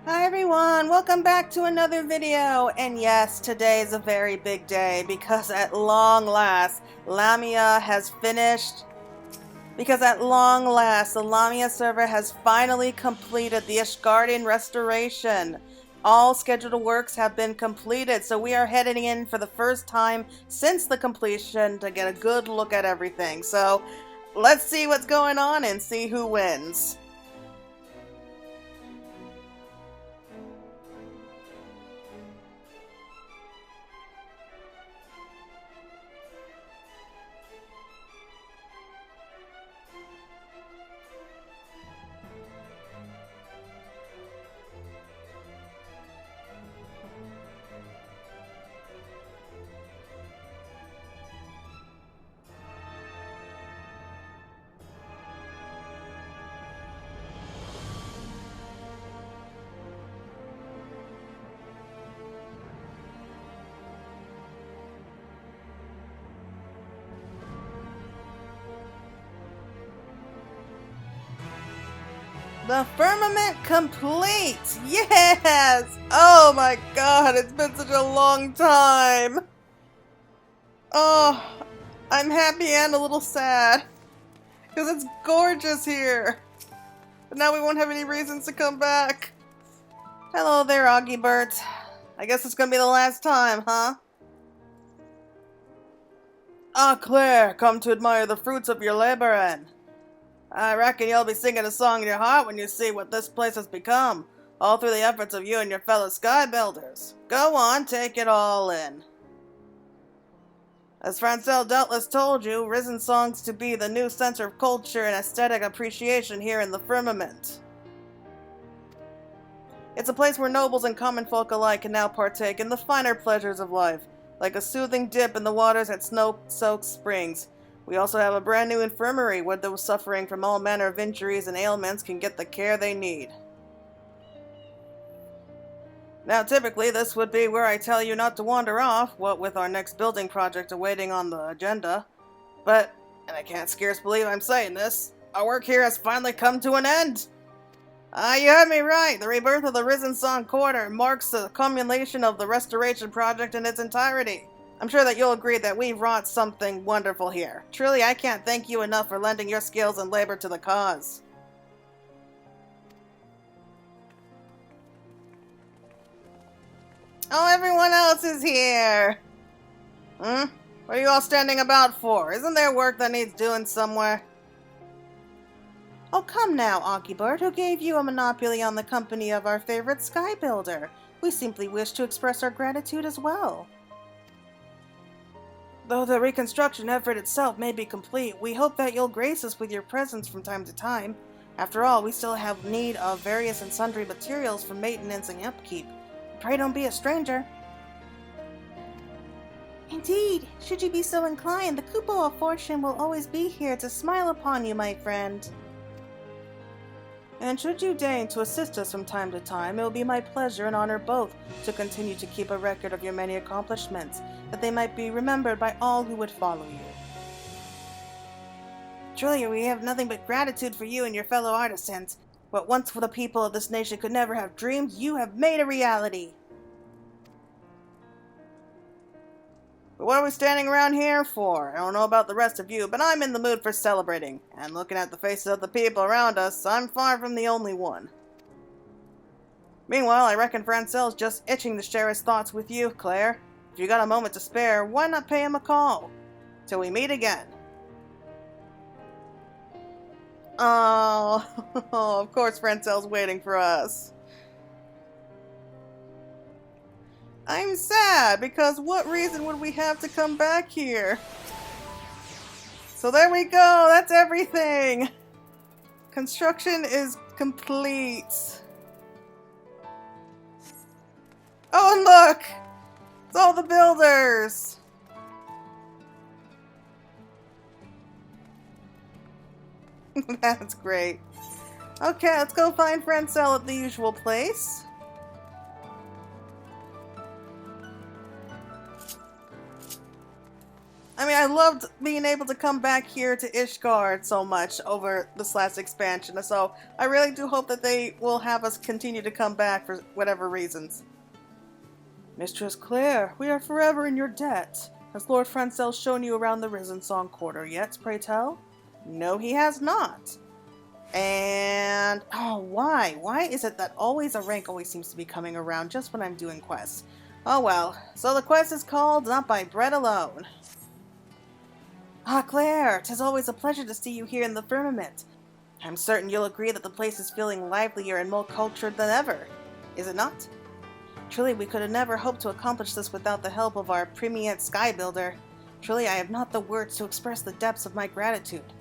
Hi everyone, welcome back to another video, and yes, today is a very big day because at long last, Lamia has finished. Because at long last, the Lamia server has finally completed the Ishgardian restoration. All scheduled works have been completed, so we are heading in for the first time since the completion to get a good look at everything. So, let's see what's going on and see who wins. The Firmament complete! Yes! Oh my god, it's been such a long time! Oh, I'm happy and a little sad. Because it's gorgeous here! But now we won't have any reasons to come back. Hello there, Augibert. I guess it's gonna be the last time, huh? Ah, Claire, come to admire the fruits of your laboring. I reckon you'll be singing a song in your heart when you see what this place has become, all through the efforts of you and your fellow sky builders. Go on, take it all in. As Francel doubtless told you, Risen songs to be the new center of culture and aesthetic appreciation here in the Firmament. It's a place where nobles and common folk alike can now partake in the finer pleasures of life, like a soothing dip in the waters at snow-soaked springs. We also have a brand new infirmary where those suffering from all manner of injuries and ailments can get the care they need. Now typically this would be where I tell you not to wander off, what with our next building project awaiting on the agenda. But, and I can't scarce believe I'm saying this, our work here has finally come to an end! You heard me right! The rebirth of the Risen Song Quarter marks the culmination of the restoration project in its entirety. I'm sure that you'll agree that we've wrought something wonderful here. Truly, I can't thank you enough for lending your skills and labor to the cause. Oh, everyone else is here! What are you all standing about for? Isn't there work that needs doing somewhere? Oh, come now, Augibert, who gave you a monopoly on the company of our favorite sky builder? We simply wish to express our gratitude as well. Though the reconstruction effort itself may be complete, we hope that you'll grace us with your presence from time to time. After all, we still have need of various and sundry materials for maintenance and upkeep. Pray don't be a stranger. Indeed, should you be so inclined, the Kupo of Fortune will always be here to smile upon you, my friend. And should you deign to assist us from time to time, it will be my pleasure and honor both to continue to keep a record of your many accomplishments, that they might be remembered by all who would follow you. Truly, we have nothing but gratitude for you and your fellow artisans. What once the people of this nation could never have dreamed, you have made a reality. But what are we standing around here for? I don't know about the rest of you, but I'm in the mood for celebrating. And looking at the faces of the people around us, I'm far from the only one. Meanwhile, I reckon Francel's just itching to share his thoughts with you, Claire. If you got a moment to spare, why not pay him a call? Till we meet again. Oh, of course Francel's waiting for us. I'm sad, because what reason would we have to come back here? So there we go, that's everything! Construction is complete. Oh, and look! It's all the builders! That's great. Okay, let's go find Francel at the usual place. I mean, I loved being able to come back here to Ishgard so much over this last expansion, so I really do hope that they will have us continue to come back for whatever reasons. Mistress Claire, we are forever in your debt. Has Lord Francel shown you around the Risen Song Quarter yet, pray tell? No, he has not. And, oh, why? Why is it that always a rank always seems to be coming around just when I'm doing quests? Oh well, so the quest is called Not by Bread Alone. Ah, Claire, 'tis always a pleasure to see you here in the Firmament. I'm certain you'll agree that the place is feeling livelier and more cultured than ever, is it not? Truly, we could have never hoped to accomplish this without the help of our premier sky builder. Truly, I have not the words to express the depths of my gratitude.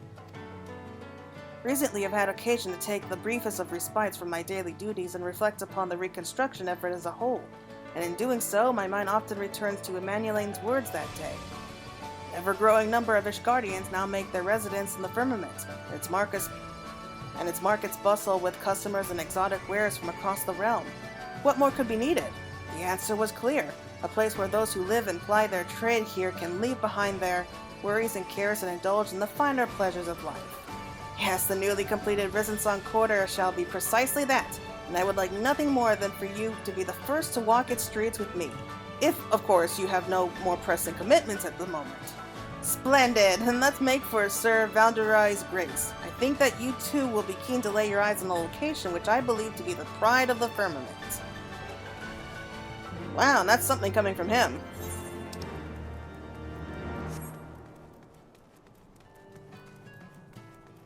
Recently, I've had occasion to take the briefest of respites from my daily duties and reflect upon the reconstruction effort as a whole, and in doing so, my mind often returns to Emanuelane's words that day. An ever-growing number of Ishgardians now make their residence in the Firmament, and its markets bustle with customers and exotic wares from across the realm. What more could be needed? The answer was clear. A place where those who live and ply their trade here can leave behind their worries and cares and indulge in the finer pleasures of life. Yes, the newly completed Risen Song Quarter shall be precisely that, and I would like nothing more than for you to be the first to walk its streets with me. If, of course, you have no more pressing commitments at the moment. Splendid, and let's make for Sir Valderai's grace. I think that you too will be keen to lay your eyes on the location which I believe to be the pride of the Firmament. Wow, that's something coming from him.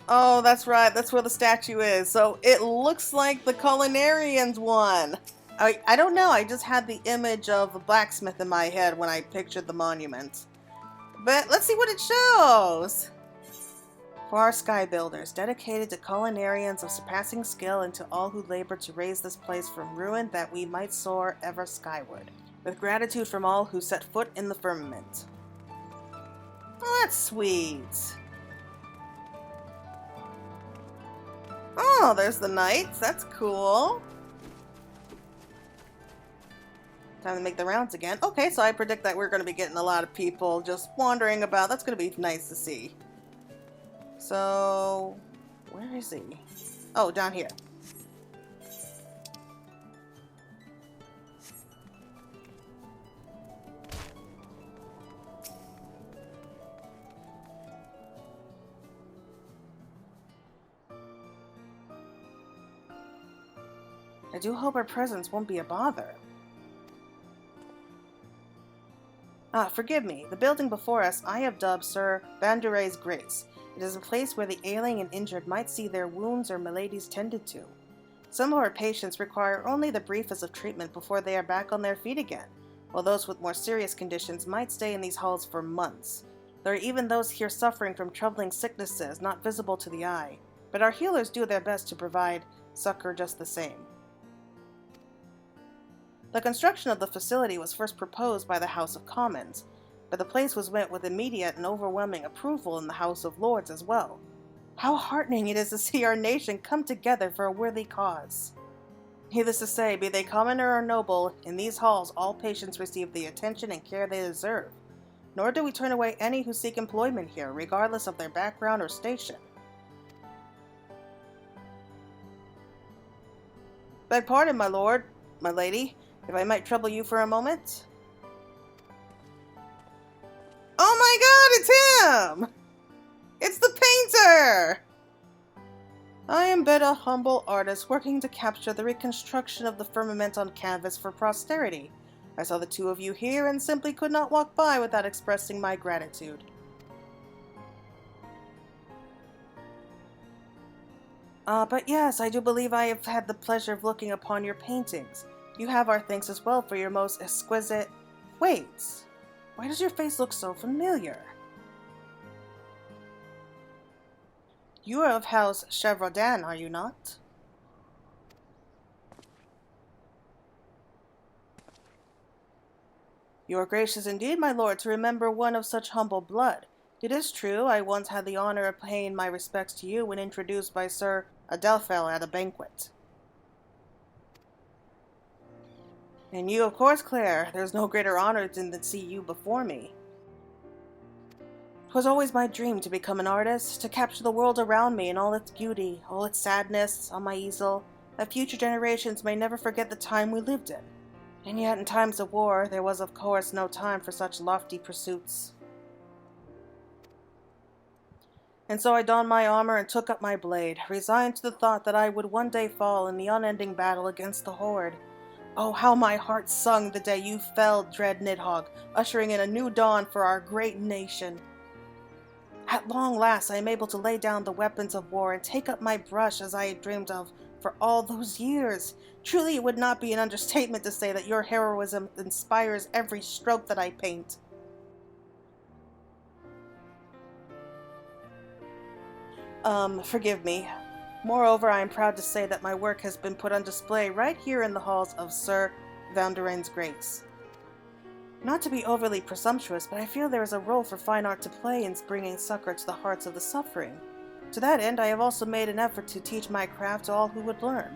Oh, that's right, that's where the statue is. So it looks like the Culinarians won. I don't know, I just had the image of a blacksmith in my head when I pictured the monument. But let's see what it shows! For our sky builders, dedicated to culinarians of surpassing skill and to all who labor to raise this place from ruin that we might soar ever skyward, with gratitude from all who set foot in the Firmament. Oh, that's sweet. Oh, there's the knights. That's cool. Time to make the rounds again. Okay, so I predict that we're going to be getting a lot of people just wandering about. That's going to be nice to see. So, where is he? Oh, down here. I do hope our presence won't be a bother. Ah, forgive me. The building before us I have dubbed Sir Valderai's Grace. It is a place where the ailing and injured might see their wounds or maladies tended to. Some of our patients require only the briefest of treatment before they are back on their feet again, while those with more serious conditions might stay in these halls for months. There are even those here suffering from troubling sicknesses not visible to the eye, but our healers do their best to provide succor just the same. The construction of the facility was first proposed by the House of Commons, but the place was met with immediate and overwhelming approval in the House of Lords as well. How heartening it is to see our nation come together for a worthy cause. Needless to say, be they commoner or noble, in these halls all patients receive the attention and care they deserve, nor do we turn away any who seek employment here, regardless of their background or station. Beg pardon, my lord, my lady, if I might trouble you for a moment? Oh my god, it's him! It's the painter! I am but a humble artist working to capture the reconstruction of the Firmament on canvas for posterity. I saw the two of you here and simply could not walk by without expressing my gratitude. But yes, I do believe I have had the pleasure of looking upon your paintings. You have our thanks as well for your most exquisite... Wait, why does your face look so familiar? You are of House Chevaudan, are you not? You are gracious indeed, my lord, to remember one of such humble blood. It is true, I once had the honor of paying my respects to you when introduced by Sir Adelphel at a banquet. And you, of course, Claire. There's no greater honor than to see you before me. 'Twas always my dream to become an artist, to capture the world around me in all its beauty, all its sadness, on my easel, that future generations may never forget the time we lived in. And yet in times of war, there was of course no time for such lofty pursuits. And so I donned my armor and took up my blade, resigned to the thought that I would one day fall in the unending battle against the Horde. Oh, how my heart sung the day you fell, dread Nidhogg, ushering in a new dawn for our great nation. At long last I am able to lay down the weapons of war and take up my brush as I had dreamed of for all those years. Truly it would not be an understatement to say that your heroism inspires every stroke that I paint. Forgive me. Moreover, I am proud to say that my work has been put on display right here in the halls of Sir Vanderen's Grace. Not to be overly presumptuous, but I feel there is a role for fine art to play in bringing succor to the hearts of the suffering. To that end, I have also made an effort to teach my craft to all who would learn.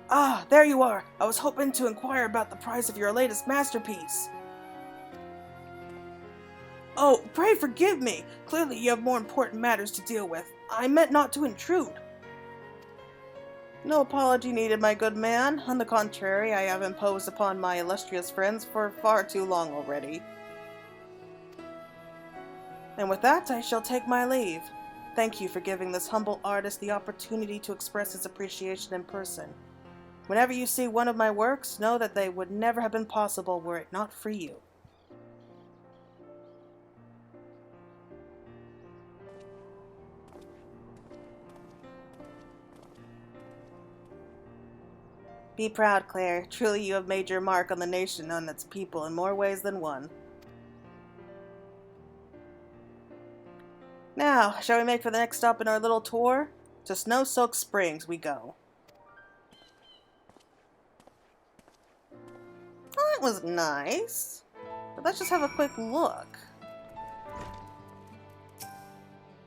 Ah, there you are! I was hoping to inquire about the price of your latest masterpiece. Oh, pray forgive me! Clearly you have more important matters to deal with. I meant not to intrude. No apology needed, my good man. On the contrary, I have imposed upon my illustrious friends for far too long already. And with that, I shall take my leave. Thank you for giving this humble artist the opportunity to express his appreciation in person. Whenever you see one of my works, know that they would never have been possible were it not for you. Be proud, Claire. Truly you have made your mark on the nation and its people in more ways than one. Now, shall we make for the next stop in our little tour? To Snow-Soaked Springs we go. Oh, that was nice. But let's just have a quick look.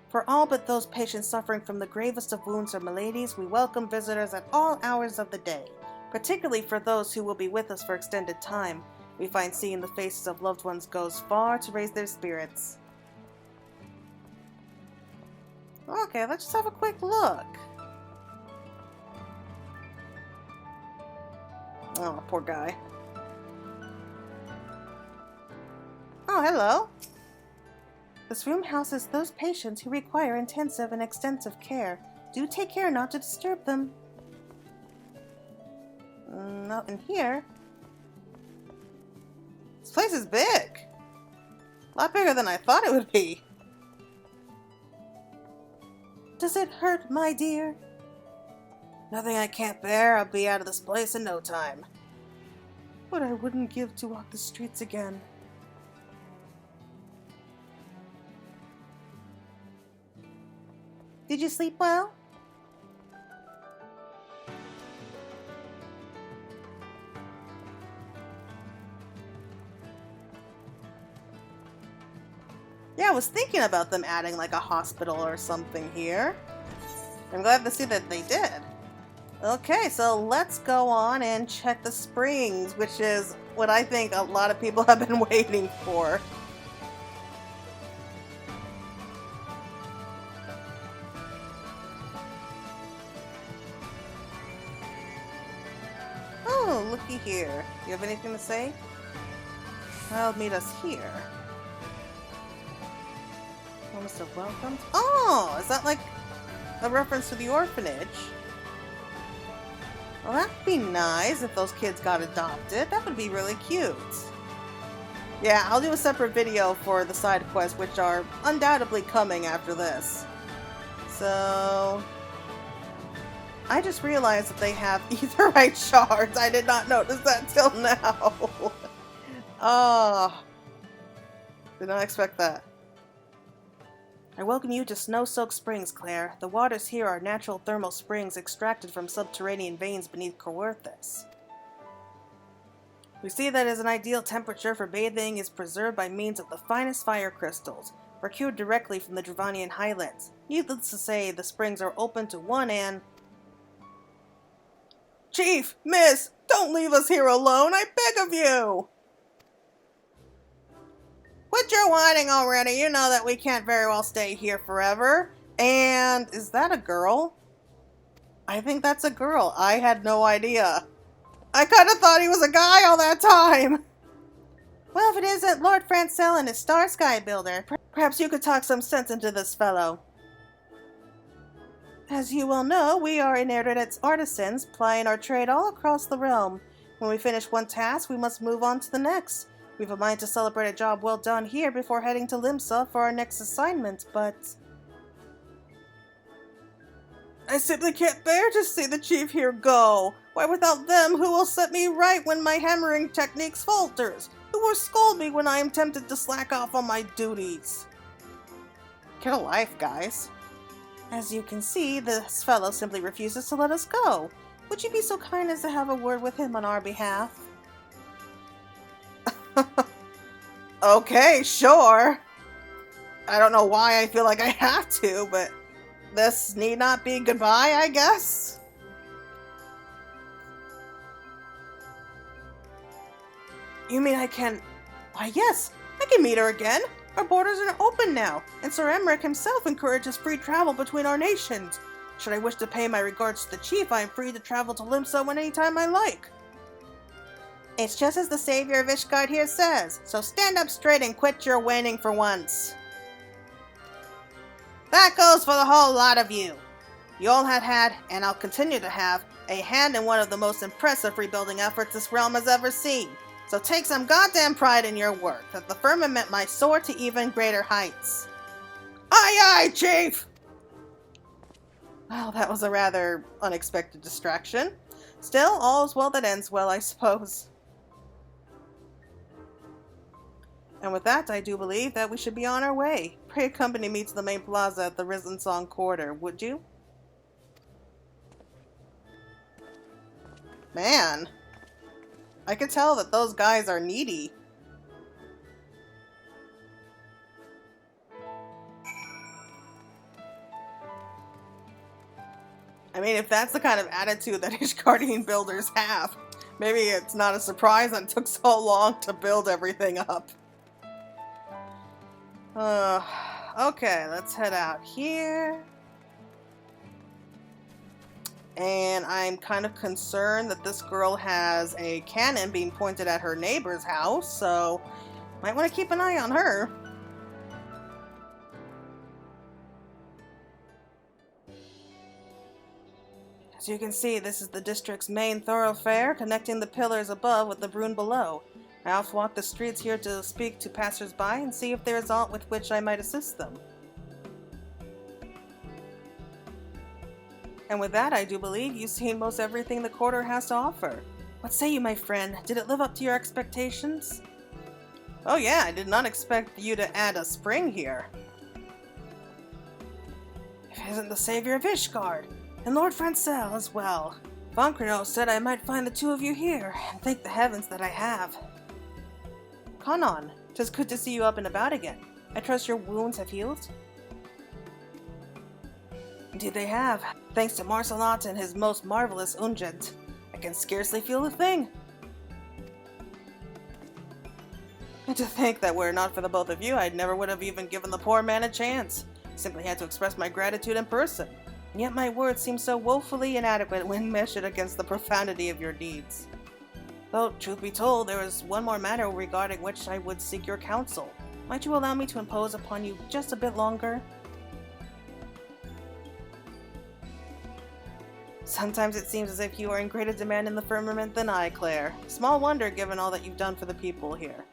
For all but those patients suffering from the gravest of wounds or maladies, we welcome visitors at all hours of the day. Particularly for those who will be with us for extended time, we find seeing the faces of loved ones goes far to raise their spirits. Okay, let's just have a quick look. Oh, poor guy. Oh, hello. This room houses those patients who require intensive and extensive care. Do take care not to disturb them. Not in here. This place is big. A lot bigger than I thought it would be. Does it hurt, my dear? Nothing I can't bear. I'll be out of this place in no time. What I wouldn't give to walk the streets again. Did you sleep well? Yeah, I was thinking about them adding like a hospital or something here. I'm glad to see that they did. Okay, so let's go on and check the springs, which is what I think a lot of people have been waiting for. Oh, looky here. You have anything to say? Well, meet us here. Promise of welcome. Oh, is that like a reference to the orphanage? Well, that'd be nice if those kids got adopted. That would be really cute. Yeah, I'll do a separate video for the side quests, which are undoubtedly coming after this. So, I just realized that they have etherite shards. I did not notice that till now. Oh, did not expect that. I welcome you to Snow-Soaked Springs, Claire. The waters here are natural thermal springs extracted from subterranean veins beneath Coerthas. We see that as an ideal temperature for bathing is preserved by means of the finest fire crystals, procured directly from the Dravanian highlands. Needless to say, the springs are open to one and... Chief! Miss! Don't leave us here alone! I beg of you! Quit your whining already. You know that we can't very well stay here forever. And is that a girl? I think that's a girl. I had no idea. I kind of thought he was a guy all that time. Well, if it isn't Lord Francel and his Star Sky Builder, perhaps you could talk some sense into this fellow. As you well know, we are inherited artisans, plying our trade all across the realm. When we finish one task, we must move on to the next. We've a mind to celebrate a job well done here before heading to Limsa for our next assignment, but I simply can't bear to see the chief here go. Why, without them, who will set me right when my hammering techniques falters? Who will scold me when I am tempted to slack off on my duties? Get a life, guys. As you can see, this fellow simply refuses to let us go. Would you be so kind as to have a word with him on our behalf? Okay, sure. I don't know why I feel like I have to, but this need not be goodbye, I guess? You mean I can... Why, yes, I can meet her again. Our borders are open now, and Sir Emmerich himself encourages free travel between our nations. Should I wish to pay my regards to the chief, I am free to travel to Limsa any time I like. It's just as the savior of Ishgard here says, so stand up straight and quit your whining for once. That goes for the whole lot of you. You all have had, and I'll continue to have, a hand in one of the most impressive rebuilding efforts this realm has ever seen. So take some goddamn pride in your work, that the Firmament might soar to even greater heights. Aye aye, Chief! Well, that was a rather unexpected distraction. Still, all is well that ends well, I suppose. And with that, I do believe that we should be on our way. Pray accompany me to the main plaza at the Risen Song Quarter, would you? Man, I could tell that those guys are needy. I mean, if that's the kind of attitude that Ishgardian builders have, maybe it's not a surprise that it took so long to build everything up. Okay, let's head out here. And I'm kind of concerned that this girl has a cannon being pointed at her neighbor's house, so might want to keep an eye on her. As you can see, this is the district's main thoroughfare, connecting the pillars above with the Brune below. I often walk the streets here to speak to passers-by and see if there is aught with which I might assist them. And with that, I do believe you've seen most everything the quarter has to offer. What say you, my friend? Did it live up to your expectations? Oh yeah, I did not expect you to add a spring here. If it isn't the savior of Ishgard, and Lord Francel as well. Von Crino said I might find the two of you here, and thank the heavens that I have. Conon, 'tis good to see you up and about again. I trust your wounds have healed? Indeed they have, thanks to Marcelat and his most marvelous ungent. I can scarcely feel a thing. And to think that were it not for the both of you, I never would have even given the poor man a chance. Simply had to express my gratitude in person. And yet my words seem so woefully inadequate when measured against the profundity of your deeds. Though, truth be told, there is one more matter regarding which I would seek your counsel. Might you allow me to impose upon you just a bit longer? Sometimes it seems as if you are in greater demand in the Firmament than I, Claire. Small wonder given all that you've done for the people here.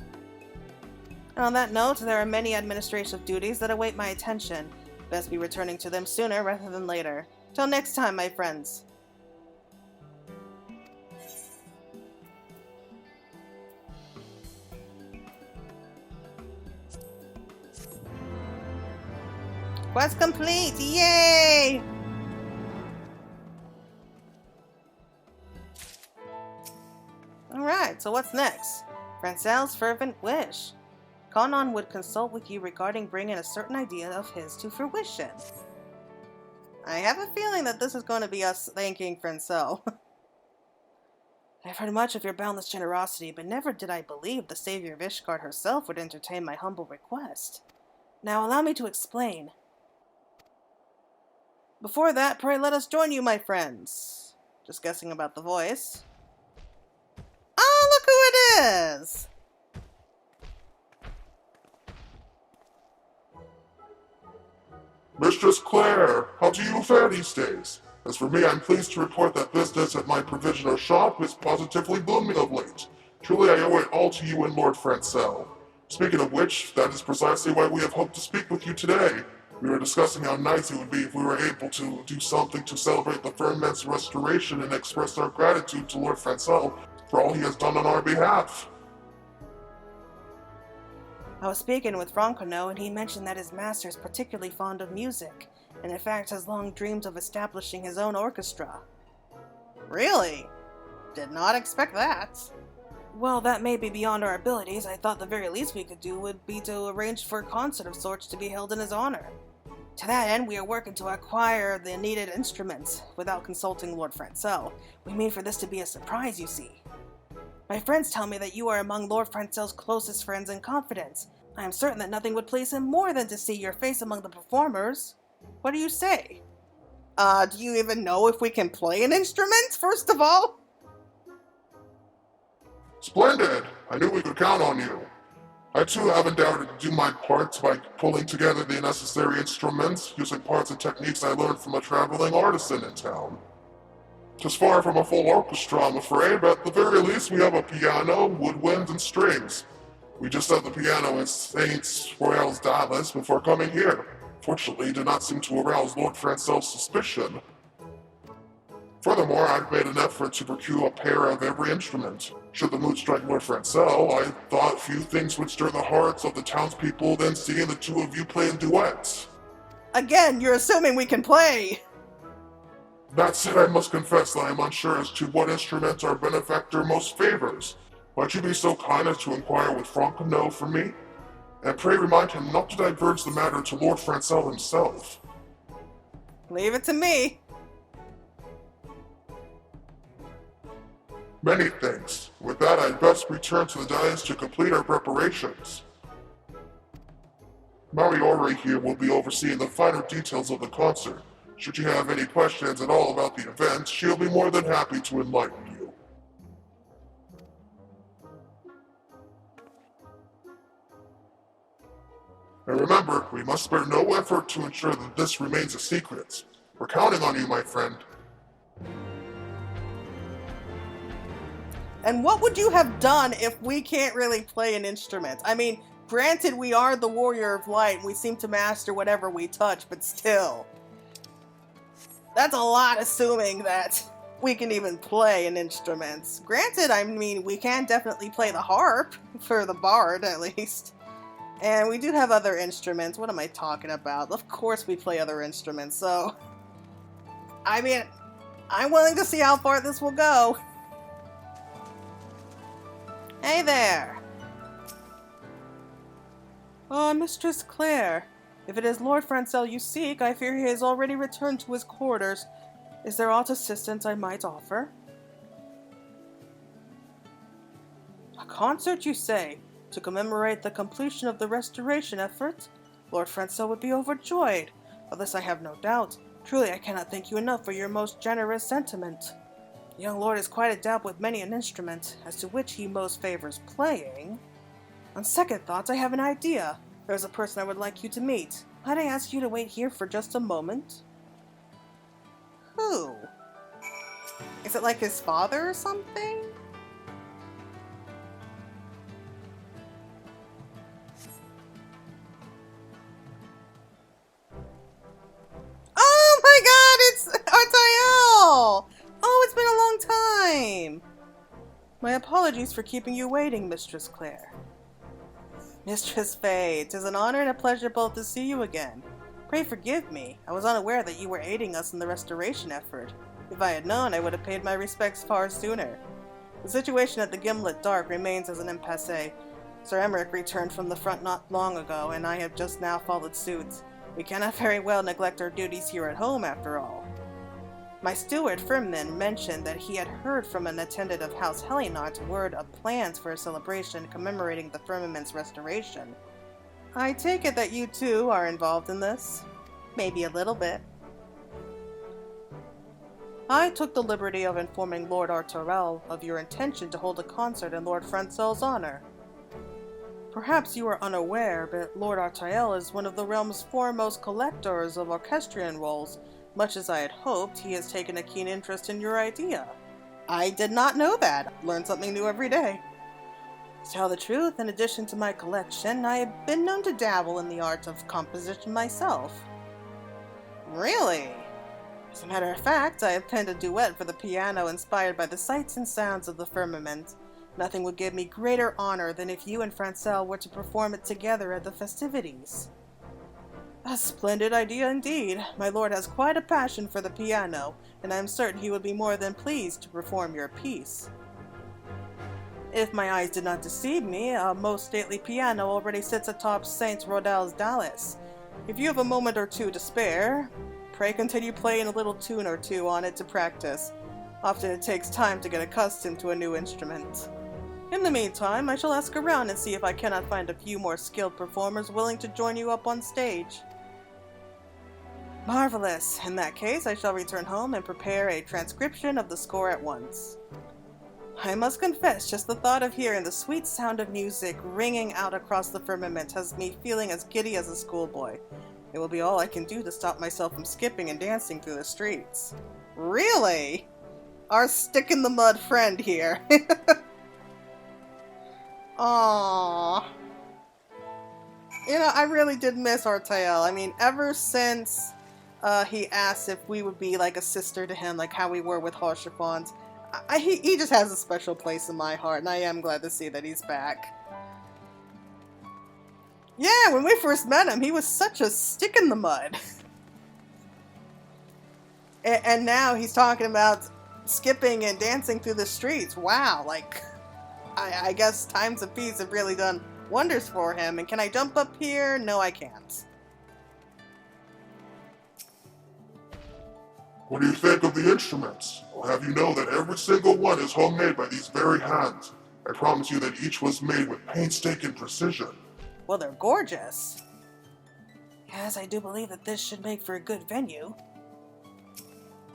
And on that note, there are many administrative duties that await my attention. Best be returning to them sooner rather than later. Till next time, my friends. Quest complete! Yay! Alright, so what's next? Francel's fervent wish. Conon would consult with you regarding bringing a certain idea of his to fruition. I have a feeling that this is going to be us thanking Francel. I've heard much of your boundless generosity, but never did I believe the savior of Ishgard herself would entertain my humble request. Now allow me to explain. Before that, pray let us join you, my friends. Just guessing about the voice. Oh, look who it is! Mistress Claire, how do you fare these days? As for me, I'm pleased to report that business at my provisioner shop is positively booming of late. Truly, I owe it all to you and Lord Francel. Speaking of which, that is precisely why we have hoped to speak with you today. We were discussing how nice it would be if we were able to do something to celebrate the Firmament's restoration and express our gratitude to Lord Francel for all he has done on our behalf. I was speaking with Roncono, and he mentioned that his master is particularly fond of music, and in fact has long dreamed of establishing his own orchestra. Really? Did not expect that. Well, that may be beyond our abilities. I thought the very least we could do would be to arrange for a concert of sorts to be held in his honor. To that end, we are working to acquire the needed instruments without consulting Lord Francel. We mean for this to be a surprise, you see. My friends tell me that you are among Lord Francel's closest friends and confidants. I am certain that nothing would please him more than to see your face among the performers. What do you say? Do you even know if we can play an instrument, first of all? Splendid! I knew we could count on you. I too have endeavored to do my part by pulling together the necessary instruments, using parts and techniques I learned from a traveling artisan in town. 'Tis far from a full orchestra, I'm afraid, but at the very least we have a piano, woodwind, and strings. We just set the piano in Saint Royal's Dallas before coming here. Fortunately, it did not seem to arouse Lord Francel's suspicion. Furthermore, I've made an effort to procure a pair of every instrument. Should the mood strike Lord Francel, I thought few things would stir the hearts of the townspeople than seeing the two of you play in duets. Again, you're assuming we can play! That said, I must confess that I am unsure as to what instrument our benefactor most favors. Might you be so kind as to inquire with Roncono for me? And pray remind him not to diverge the matter to Lord Francel himself. Leave it to me. Many thanks. With that, I'd best return to the dais to complete our preparations. Mariori here will be overseeing the finer details of the concert. Should you have any questions at all about the event, she'll be more than happy to enlighten you. And remember, we must spare no effort to ensure that this remains a secret. We're counting on you, my friend. And what would you have done if we can't really play an instrument? I mean, granted we are the Warrior of Light, and we seem to master whatever we touch, but still. That's a lot assuming that we can even play an instrument. Granted, I mean, we can definitely play the harp, for the bard at least. And we do have other instruments. What am I talking about? Of course we play other instruments, so... I mean, I'm willing to see how far this will go. Hey there! Mistress Claire. If it is Lord Francel you seek, I fear he has already returned to his quarters. Is there aught assistance I might offer? A concert, you say? To commemorate the completion of the restoration effort? Lord Francel would be overjoyed. Of this I have no doubt. Truly, I cannot thank you enough for your most generous sentiment. The young lord is quite adept with many an instrument, as to which he most favors playing. On second thoughts, I have an idea. There's a person I would like you to meet. Might I ask you to wait here for just a moment? Who? Is it like his father or something? Oh my god, it's Untitled! Oh, it's been a long time! My apologies for keeping you waiting, Mistress Claire. Mistress Faye, 'tis an honor and a pleasure both to see you again. Pray forgive me. I was unaware that you were aiding us in the restoration effort. If I had known, I would have paid my respects far sooner. The situation at the Gimlet Dark remains as an impasse. Sir Emmerich returned from the front not long ago, and I have just now followed suit. We cannot very well neglect our duties here at home, after all. My steward Firmament mentioned that he had heard from an attendant of House Helinar's word of plans for a celebration commemorating the Firmament's restoration. I take it that you too are involved in this? Maybe a little bit. I took the liberty of informing Lord Artorel of your intention to hold a concert in Lord Francel's honor. Perhaps you are unaware, but Lord Artorel is one of the realm's foremost collectors of orchestrion rolls. Much as I had hoped, he has taken a keen interest in your idea. I did not know that. Learn something new every day. To tell the truth, in addition to my collection, I have been known to dabble in the art of composition myself. Really? As a matter of fact, I have penned a duet for the piano inspired by the sights and sounds of the firmament. Nothing would give me greater honor than if you and Francel were to perform it together at the festivities. A splendid idea indeed. My lord has quite a passion for the piano, and I am certain he would be more than pleased to perform your piece. If my eyes did not deceive me, a most stately piano already sits atop Saint Rodal's dais. If you have a moment or two to spare, pray continue playing a little tune or two on it to practice. Often it takes time to get accustomed to a new instrument. In the meantime, I shall ask around and see if I cannot find a few more skilled performers willing to join you up on stage. Marvelous. In that case, I shall return home and prepare a transcription of the score at once. I must confess, just the thought of hearing the sweet sound of music ringing out across the firmament has me feeling as giddy as a schoolboy. It will be all I can do to stop myself from skipping and dancing through the streets. Really? Our stick-in-the-mud friend here. Aww. You know, I really did miss Artael. I mean, ever since he asked if we would be like a sister to him, like how we were with Haurchefant, he just has a special place in my heart, and I am glad to see that he's back. Yeah, when we first met him, he was such a stick in the mud. And now he's talking about skipping and dancing through the streets. Wow, like, I guess times of peace have really done wonders for him. And can I jump up here? No, I can't. What do you think of the instruments? I'll have you know that every single one is homemade by these very hands. I promise you that each was made with painstaking precision. Well, they're gorgeous. Yes, I do believe that this should make for a good venue.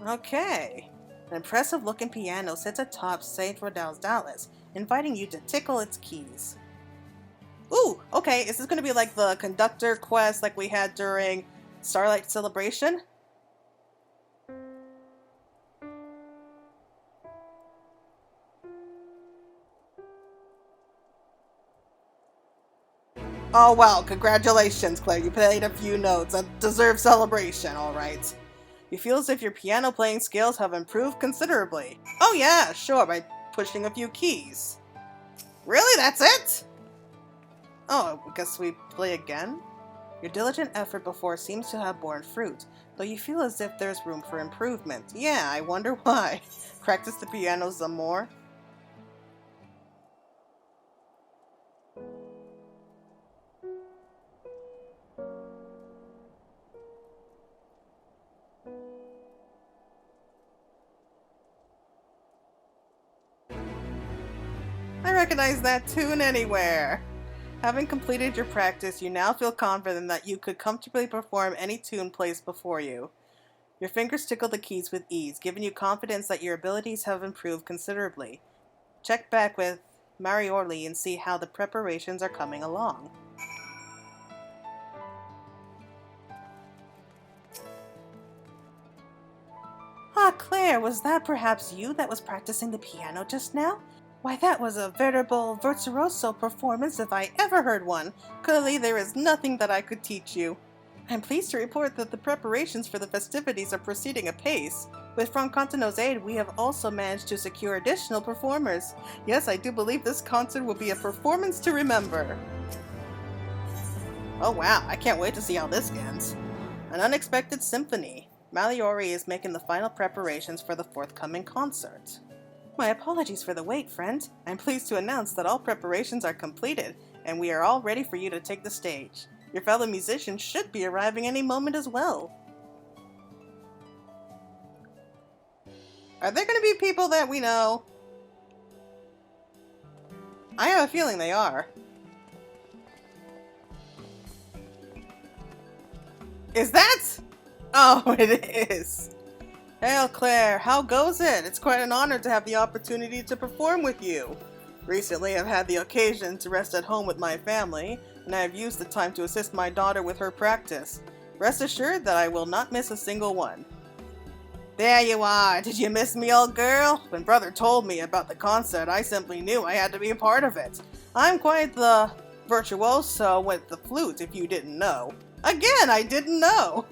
Okay. An impressive-looking piano sits atop Saint Rodal's dais, inviting you to tickle its keys. Ooh, okay, is this going to be like the conductor quest like we had during Starlight Celebration? Oh wow, congratulations, Claire. You played a few notes. A deserved celebration, alright. You feel as if your piano playing skills have improved considerably. Oh yeah, sure, by pushing a few keys. Really? That's it? Oh, I guess we play again? Your diligent effort before seems to have borne fruit, though you feel as if there's room for improvement. Yeah, I wonder why. Practice the piano some more? I recognize that tune anywhere. Having completed your practice, you now feel confident that you could comfortably perform any tune placed before you. Your fingers tickle the keys with ease, giving you confidence that your abilities have improved considerably. Check back with Mariorli and see how the preparations are coming along. Ah, Claire, was that perhaps you that was practicing the piano just now? Why, that was a veritable virtuoso performance if I ever heard one. Clearly, there is nothing that I could teach you. I'm pleased to report that the preparations for the festivities are proceeding apace. With Franck Contino's aid, we have also managed to secure additional performers. Yes, I do believe this concert will be a performance to remember. Oh wow, I can't wait to see how this ends. An unexpected symphony. Maliori is making the final preparations for the forthcoming concert. My apologies for the wait, friend. I'm pleased to announce that all preparations are completed, and we are all ready for you to take the stage. Your fellow musicians should be arriving any moment as well. Are there going to be people that we know? I have a feeling they are. Is that? Oh, it is. Hail, Claire. How goes it? It's quite an honor to have the opportunity to perform with you. Recently, I've had the occasion to rest at home with my family, and I have used the time to assist my daughter with her practice. Rest assured that I will not miss a single one. There you are. Did you miss me, old girl? When Brother told me about the concert, I simply knew I had to be a part of it. I'm quite the virtuoso with the flute, if you didn't know. Again, I didn't know.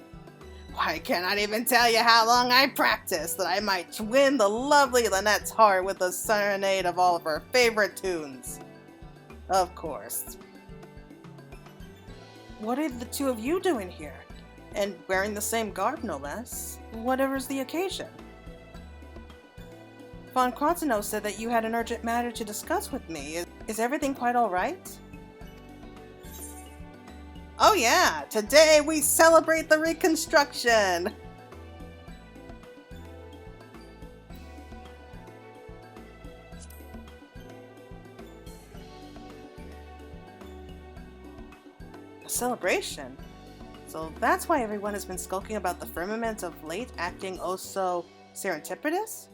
Why, I cannot even tell you how long I practiced that I might win the lovely Lynette's heart with a serenade of all of her favorite tunes. Of course. What are the two of you doing here? And wearing the same garb, no less. Whatever's the occasion. Von Crontino said that you had an urgent matter to discuss with me. Is everything quite alright? Oh yeah, today we celebrate the reconstruction! A celebration? So that's why everyone has been skulking about the firmament of late, acting oh so serendipitous?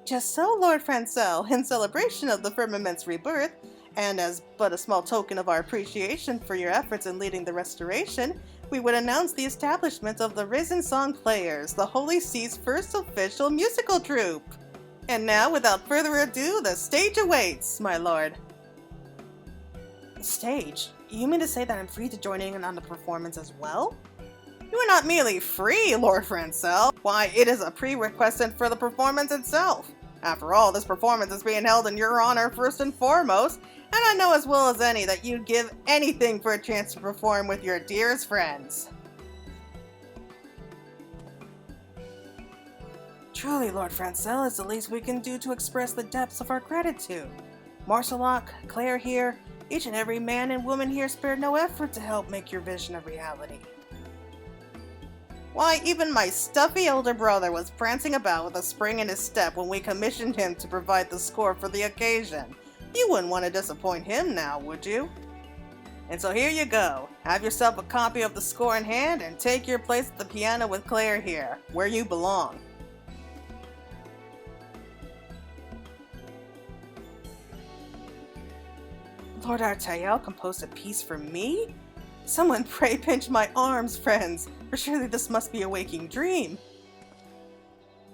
Just so, Lord Francel, in celebration of the firmament's rebirth, and as but a small token of our appreciation for your efforts in leading the restoration, we would announce the establishment of the Risen Song Players, the Holy See's first official musical troupe. And now, without further ado, the stage awaits, my lord. The stage? You mean to say that I'm free to join in on the performance as well? You are not merely free, Lord Francel. Why, it is a prerequisite for the performance itself. After all, this performance is being held in your honor first and foremost, and I know as well as any that you'd give anything for a chance to perform with your dearest friends. Truly, Lord Francel, is the least we can do to express the depths of our gratitude. Marceloc, Claire here, each and every man and woman here spared no effort to help make your vision a reality. Why, even my stuffy older brother was prancing about with a spring in his step when we commissioned him to provide the score for the occasion. You wouldn't want to disappoint him now, would you? And so here you go. Have yourself a copy of the score in hand and take your place at the piano with Claire here, where you belong. Lord Artael composed a piece for me? Someone pray pinch my arms, friends, for surely this must be a waking dream.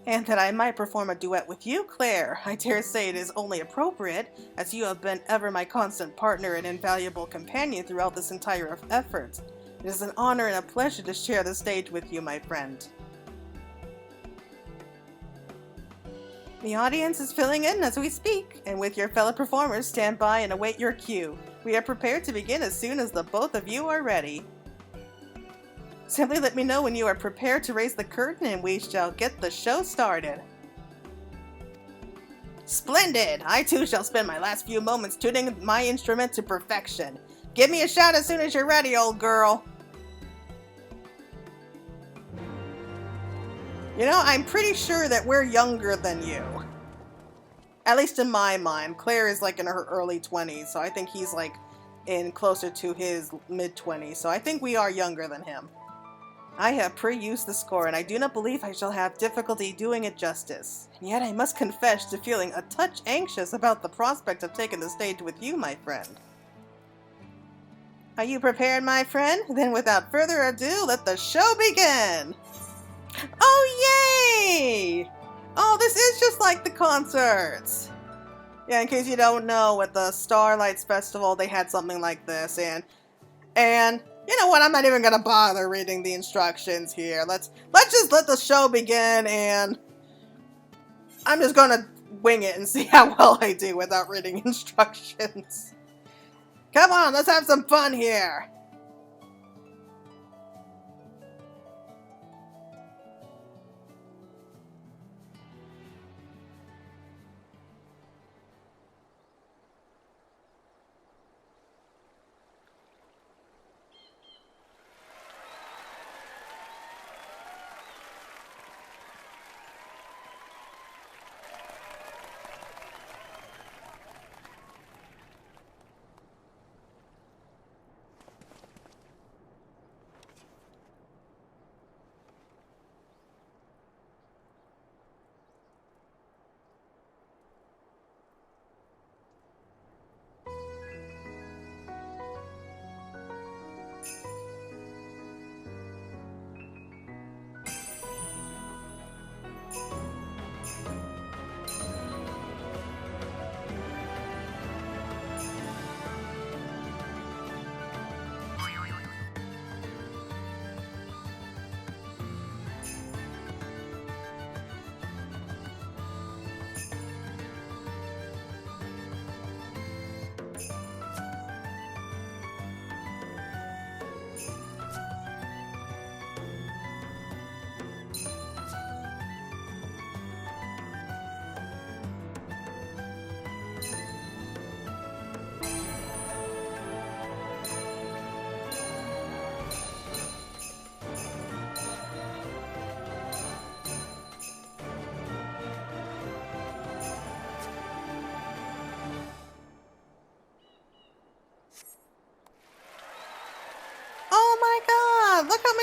And that I might perform a duet with you, Claire. I dare say it is only appropriate, as you have been ever my constant partner and invaluable companion throughout this entire effort. It is an honor and a pleasure to share the stage with you, my friend. The audience is filling in as we speak, and with your fellow performers, stand by and await your cue. We are prepared to begin as soon as the both of you are ready. Simply let me know when you are prepared to raise the curtain and we shall get the show started. Splendid! I too shall spend my last few moments tuning my instrument to perfection. Give me a shout as soon as you're ready, old girl. You know, I'm pretty sure that we're younger than you. At least in my mind. Claire is like in her early 20s, so I think he's like in closer to his mid-20s, so I think we are younger than him. I have pre-used the score, and I do not believe I shall have difficulty doing it justice. And yet I must confess to feeling a touch anxious about the prospect of taking the stage with you, my friend. Are you prepared, my friend? Then without further ado, let the show begin! Oh, yay! Oh, this is just like the concerts! Yeah, in case you don't know, at the Starlights Festival, they had something like this, and you know what, I'm not even gonna bother reading the instructions here. Let's just let the show begin, and I'm just gonna wing it and see how well I do without reading instructions. Come on, let's have some fun here!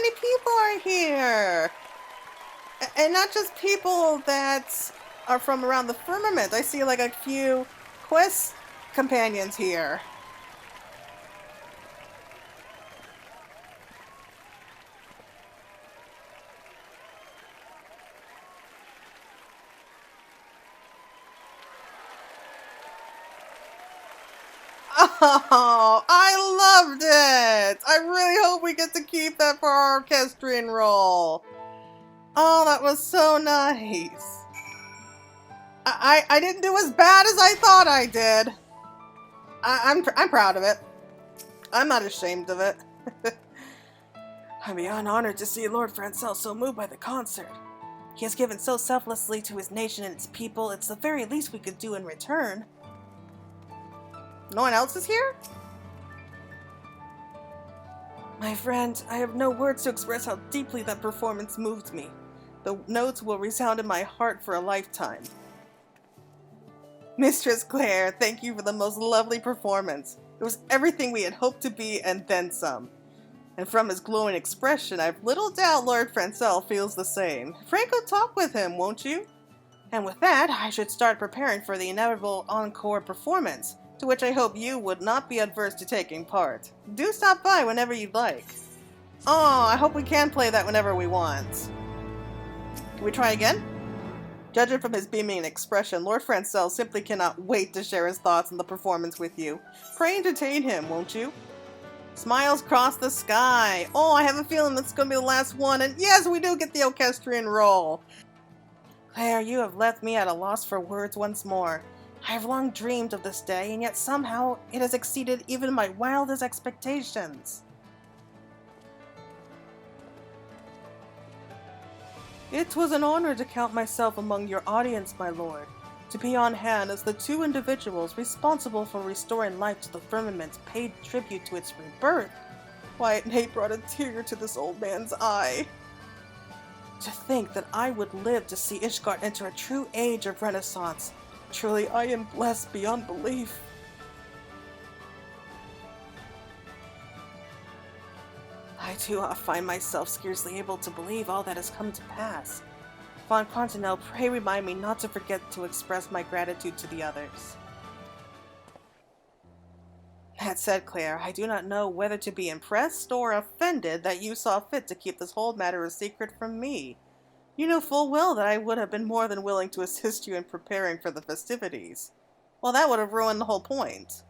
many people are here! And not just people that are from around the Firmament. I see like a few quest companions here. Oh, I loved it! I really hope we get to keep that for our orchestrion role. Oh, that was so nice. I didn't do as bad as I thought I did. I'm proud of it. I'm not ashamed of it. I'm beyond honored to see Lord Francel so moved by the concert. He has given so selflessly to his nation and its people. It's the very least we could do in return. No one else is here? My friend, I have no words to express how deeply that performance moved me. The notes will resound in my heart for a lifetime. Mistress Claire, thank you for the most lovely performance. It was everything we had hoped to be and then some. And from his glowing expression, I've little doubt Lord Francel feels the same. Franco, talk with him, won't you? And with that, I should start preparing for the inevitable encore performance, to which I hope you would not be adverse to taking part. Do stop by whenever you'd like. Oh, I hope we can play that whenever we want. Can we try again? Judging from his beaming expression, Lord Francel simply cannot wait to share his thoughts on the performance with you. Pray entertain him, won't you? Smiles cross the sky. Oh, I have a feeling that's going to be the last one, and yes, we do get the orchestrion role. Claire, you have left me at a loss for words once more. I have long dreamed of this day, and yet somehow it has exceeded even my wildest expectations. It was an honor to count myself among your audience, my lord. To be on hand as the two individuals responsible for restoring life to the Firmament paid tribute to its rebirth. Why, it may brought a tear to this old man's eye. To think that I would live to see Ishgard enter a true age of Renaissance. Truly, I am blessed beyond belief. I too find myself scarcely able to believe all that has come to pass. Von Continel, pray remind me not to forget to express my gratitude to the others. That said, Claire, I do not know whether to be impressed or offended that you saw fit to keep this whole matter a secret from me. You know full well that I would have been more than willing to assist you in preparing for the festivities. Well, that would have ruined the whole point.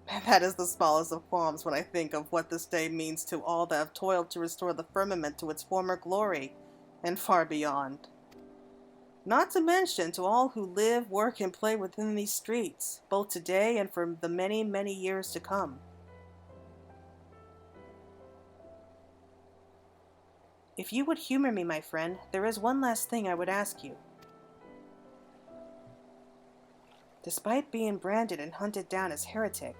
And that is the smallest of qualms when I think of what this day means to all that have toiled to restore the Firmament to its former glory, and far beyond. Not to mention to all who live, work, and play within these streets, both today and for the many, many years to come. If you would humor me, my friend, there is one last thing I would ask you. Despite being branded and hunted down as heretic,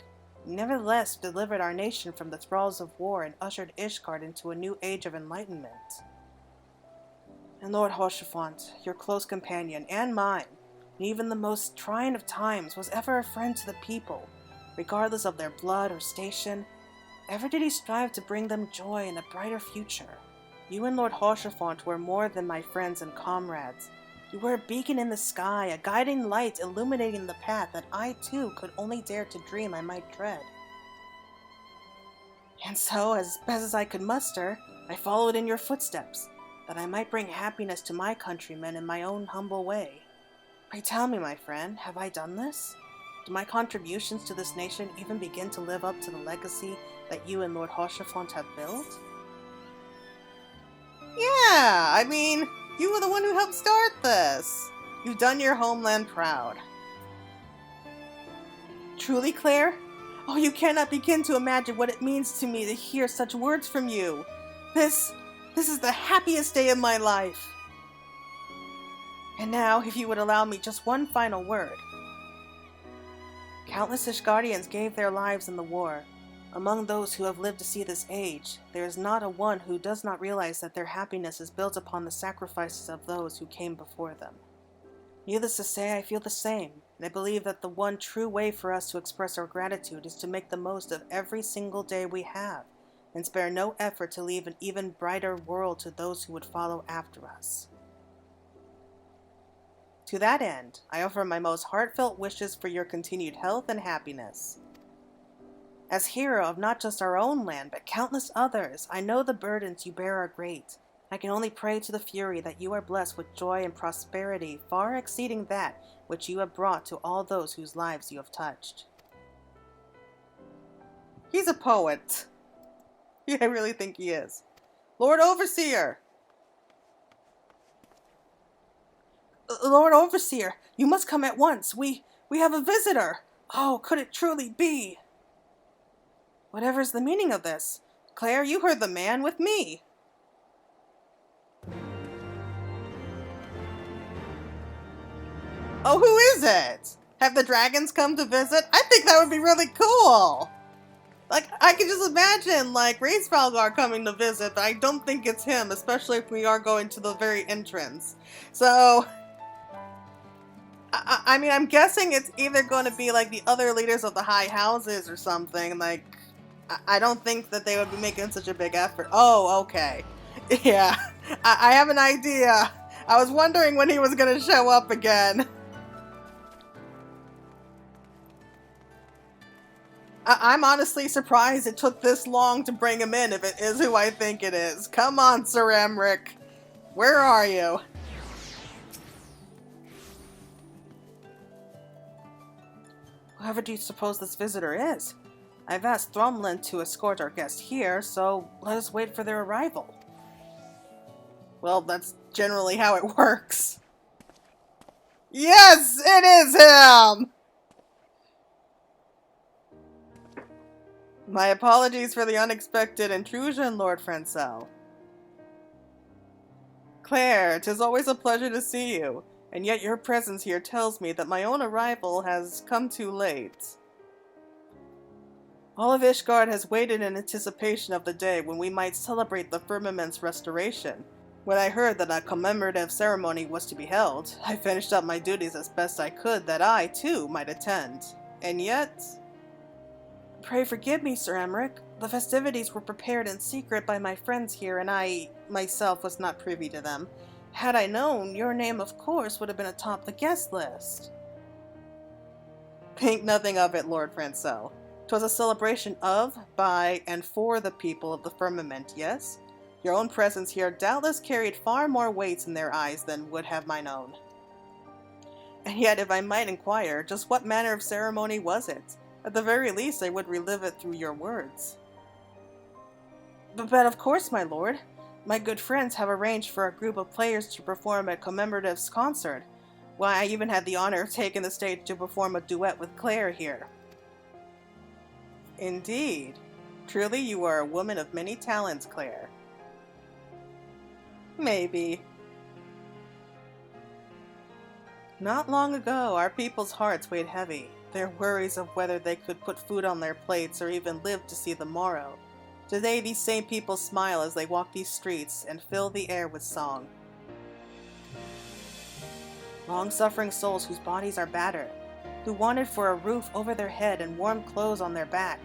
you nevertheless delivered our nation from the thralls of war and ushered Ishgard into a new age of enlightenment. And Lord Hoshafont, your close companion, and mine, and even the most trying of times, was ever a friend to the people, regardless of their blood or station. Ever did he strive to bring them joy and a brighter future. You and Lord Hoshafont were more than my friends and comrades. You were a beacon in the sky, a guiding light illuminating the path that I too could only dare to dream I might tread. And so, as best as I could muster, I followed in your footsteps, that I might bring happiness to my countrymen in my own humble way. Pray tell me, my friend, have I done this? Do my contributions to this nation even begin to live up to the legacy that you and Lord Hoshafont have built? Yeah, I mean, you were the one who helped start this. You've done your homeland proud. Truly, Claire? Oh, you cannot begin to imagine what it means to me to hear such words from you. This is the happiest day of my life. And now, if you would allow me just one final word. Countless Ishgardians gave their lives in the war. Among those who have lived to see this age, there is not a one who does not realize that their happiness is built upon the sacrifices of those who came before them. Needless to say, I feel the same, and I believe that the one true way for us to express our gratitude is to make the most of every single day we have, and spare no effort to leave an even brighter world to those who would follow after us. To that end, I offer my most heartfelt wishes for your continued health and happiness. As hero of not just our own land, but countless others, I know the burdens you bear are great. I can only pray to the Fury that you are blessed with joy and prosperity far exceeding that which you have brought to all those whose lives you have touched. He's a poet. Yeah, I really think he is. Lord Overseer! Lord Overseer, you must come at once. We have a visitor. Oh, could it truly be? Whatever's the meaning of this? Claire, you heard the man with me. Oh, who is it? Have the dragons come to visit? I think that would be really cool. Like, I can just imagine, like, Race Falgar coming to visit, but I don't think it's him, especially if we are going to the very entrance. So, I mean, I'm guessing it's either going to be, like, the other leaders of the high houses or something. Like, I don't think that they would be making such a big effort. Oh, okay. Yeah, I have an idea. I was wondering when he was going to show up again. I'm honestly surprised it took this long to bring him in if it is who I think it is. Come on, Sir Emric. Where are you? Whoever do you suppose this visitor is? I've asked Thrumland to escort our guest here, so let us wait for their arrival. Well, that's generally how it works. Yes, it is him! My apologies for the unexpected intrusion, Lord Francel. Claire, 'tis always a pleasure to see you, and yet your presence here tells me that my own arrival has come too late. All of Ishgard has waited in anticipation of the day when we might celebrate the Firmament's restoration. When I heard that a commemorative ceremony was to be held, I finished up my duties as best I could that I, too, might attend. And yet... Pray forgive me, Sir Emric. The festivities were prepared in secret by my friends here, and I, myself, was not privy to them. Had I known, your name, of course, would have been atop the guest list. Think nothing of it, Lord Francel. 'Twas a celebration of, by, and for the people of the Firmament, yes? Your own presence here doubtless carried far more weight in their eyes than would have mine own. And yet, if I might inquire, just what manner of ceremony was it? At the very least, I would relive it through your words. But of course, my lord. My good friends have arranged for a group of players to perform a commemorative concert. Why, I even had the honor of taking the stage to perform a duet with Claire here. Indeed. Truly you are a woman of many talents, Claire. Maybe. Not long ago, our people's hearts weighed heavy. Their worries of whether they could put food on their plates or even live to see the morrow. Today, these same people smile as they walk these streets and fill the air with song. Long-suffering souls whose bodies are battered, who wanted for a roof over their head and warm clothes on their back.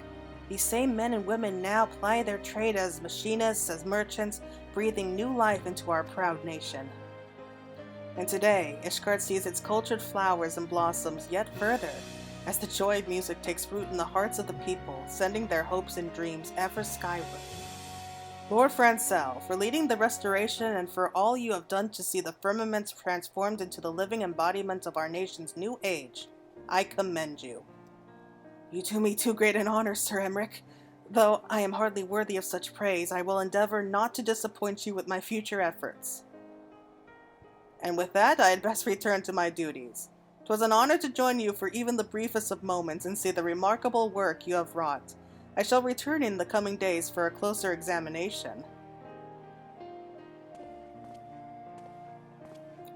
These same men and women now ply their trade as machinists, as merchants, breathing new life into our proud nation. And today, Ishgard sees its cultured flowers and blossoms yet further, as the joy of music takes root in the hearts of the people, sending their hopes and dreams ever skyward. Lord Francel, for leading the restoration and for all you have done to see the Firmament transformed into the living embodiment of our nation's new age, I commend you. You do me too great an honor, Sir Emric. Though I am hardly worthy of such praise, I will endeavor not to disappoint you with my future efforts. And with that, I had best return to my duties. 'Twas an honor to join you for even the briefest of moments and see the remarkable work you have wrought. I shall return in the coming days for a closer examination.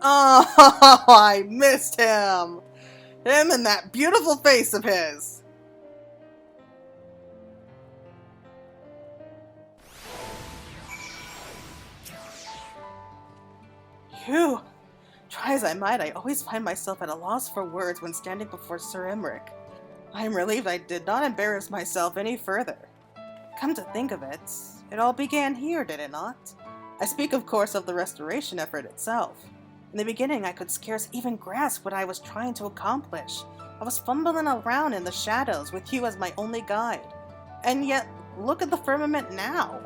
Oh, I missed him! Him and that beautiful face of his! Phew! Try as I might, I always find myself at a loss for words when standing before Sir Emric. I am relieved I did not embarrass myself any further. Come to think of it, it all began here, did it not? I speak, of course, of the restoration effort itself. In the beginning, I could scarce even grasp what I was trying to accomplish. I was fumbling around in the shadows with you as my only guide. And yet, look at the firmament now.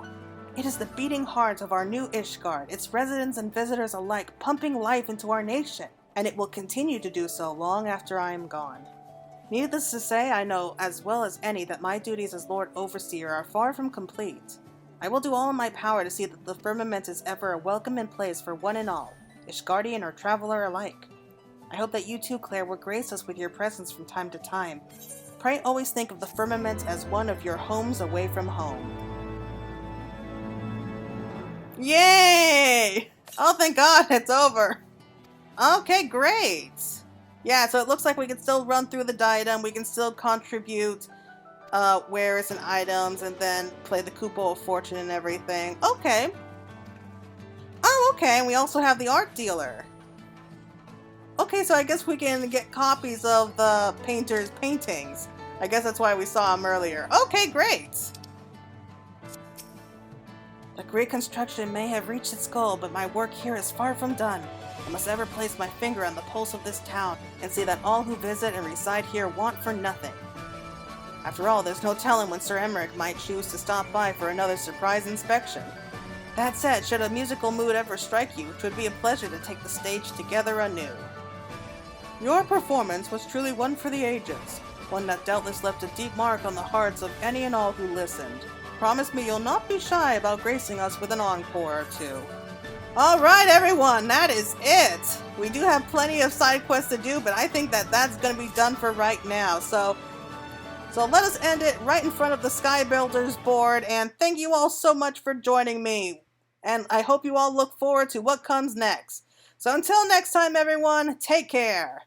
It is the beating heart of our new Ishgard, its residents and visitors alike pumping life into our nation, and it will continue to do so long after I am gone. Needless to say, I know as well as any that my duties as Lord Overseer are far from complete. I will do all in my power to see that the firmament is ever a welcoming place for one and all, Ishgardian or traveler alike. I hope that you too, Claire, will grace us with your presence from time to time. Pray always think of the firmament as one of your homes away from home. Yay! Oh, thank God, it's over. Okay, great. Yeah, so it looks like we can still run through the diadem. We can still contribute wares and items, and then play the Kupo of Fortune and everything. Okay. Oh, okay, and we also have the art dealer. Okay, so I guess we can get copies of the painter's paintings. I guess that's why we saw him earlier. Okay, great. The great construction may have reached its goal, but my work here is far from done. I must ever place my finger on the pulse of this town and see that all who visit and reside here want for nothing. After all, there's no telling when Sir Emmerich might choose to stop by for another surprise inspection. That said, should a musical mood ever strike you, it would be a pleasure to take the stage together anew. Your performance was truly one for the ages, one that doubtless left a deep mark on the hearts of any and all who listened. Promise me you'll not be shy about gracing us with an encore or two. Alright everyone, that is it! We do have plenty of side quests to do, but I think that that's going to be done for right now. So let us end it right in front of the Sky Builders board, and thank you all so much for joining me. And I hope you all look forward to what comes next. So until next time everyone, take care!